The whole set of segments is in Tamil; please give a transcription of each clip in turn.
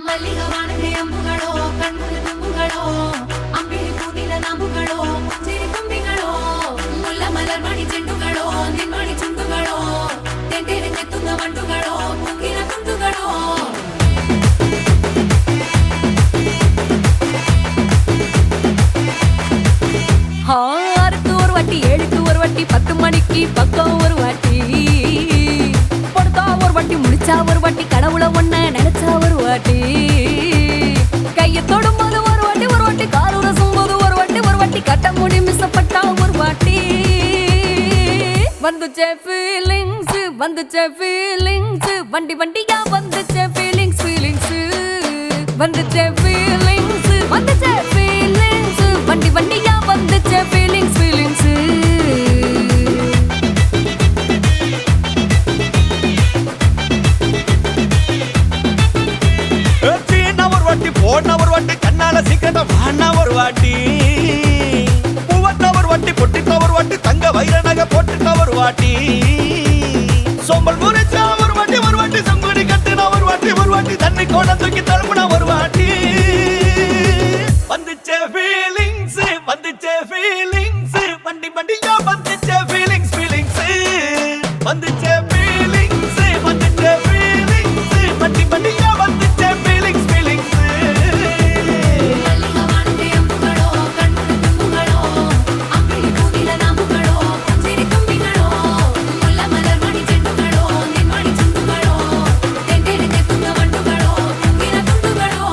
ಮಲ್ಲಿಗವಾಣದೆ ಅಂಬುಗಳೋ ಕಣ್ಮುಲ ತುಂಬುಗಳೋ ಅಂಬಿಳಿ ಕೂದಿಲ ನಾಂಬುಗಳೋ ಮುಂಚಿರಿ ತುಂಬಿಗಳೋ ಮುಲ್ಲ ಮಲರ್ಮಣಿ ಚೆಂಡುಗಳೋ ನಿನ್ಮಣಿ ಚುಂಡುಗಳೋ ತೆಂಟೆರೆ ತೆತ್ತುಂದ ಮಂಡುಗಳೋ ಮುಂಗಿನ ತುಂಡುಗಳೋ ஆறுக்கு ஒரு வாட்டி 7க்கு ஒரு வாட்டி 10 மணிக்கு பக்கம் ஒரு வாட்டி படுத்தா ஒரு வாட்டி முடிச்சா ஒரு வாட்டி கடவுள ஒன்ன நினைச்சா ஒரு வாட்டி கைய தொடும்போது ஒரு வாட்டி கால் உரசும் போது ஒரு வாட்டி கட்ட முடி மிசப்பட்டா ஒரு வாட்டி வந்துச்சே ஃபீலிங்ஸ் வண்டி வண்டியா வந்துச்சே ஃபீலிங்ஸ் வந்துச்சே ஃபீலிங்ஸ் வண்டி வண்டியா வந்துச்சே ஃபீலிங்ஸ் ஒரு வாட்டி போன ஒரு வாட்டி கண்ணால சீக்கிரட்ட வாண்ணா ஒரு வாட்டி பூவட்ட ஒரு வாட்டி பொட்டிட்ட ஒரு வாட்டி தங்க வைர நகை போட்டுட்ட ஒரு வாட்டி சோம்பல் முறைச்சா ஒரு வாட்டி சங்குடி கட்டுனா ஒரு வாட்டி தண்ணி கோட தூக்கி தழுப்புனா ஒரு வாட்டி வந்துச்சே ஃபீலிங்ஸ் வண்டி வண்டியா வந்துச்சே ஃபீலிங்ஸ் வந்துச்சே ஃபீலிங்ஸ் வண்டி வண்டியா வந்துச்சே ஃபீலிங்ஸ் ಮಲ್ಲಿಗವಾಣದೆ ಅಂಬುಗಳೋ ಕಣ್ಮುಲ ತುಂಬುಗಳೋ ಅಂಬಿಳಿ ಕೂದಿಲ ನಾಂಬುಗಳೋ ಮುಂಚಿರಿ ತುಂಬಿಗಳೋ ಮುಲ್ಲ ಮಲರ್ಮಣಿ ಚೆಂಡುಗಳೋ ನಿನ್ಮಣಿ ಚುಂಡುಗಳೋ ತೆಂಟೆರೆ ತೆತ್ತುಂದ ಮಂಡುಗಳೋ ಮುಂಗಿನ ತುಂಡುಗಳೋ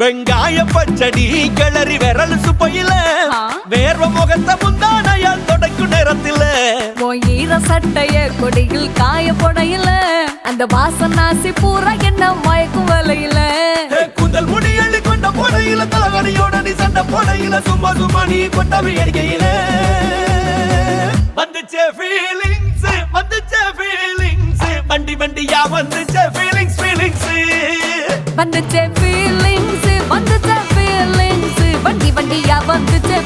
வெங்காய பச்சடி கிளறி விரல் சுப்பையில வேர்வ முகத்த முந்தானையால் தொடக்கும் நேரத்தில ஈர சட்டைய கொடியில் காய போடையில அந்த வாசனாசி பூரா என்ன மயக்கும் வலையில கூந்தல் முடி அள்ளி கொண்ட போடையில தலகடியோட நீ சண்டை போடையில சும்மா நீ கொண்டவி அடிக்கையில வந்துச்சே ஃபீலிங்ஸ் வண்டி வண்டியா வந்துச்சே ஃபீலிங்ஸ் வந்துச்சே ஃபீலிங்ஸ் வண்டி வண்டியா வந்துச்சே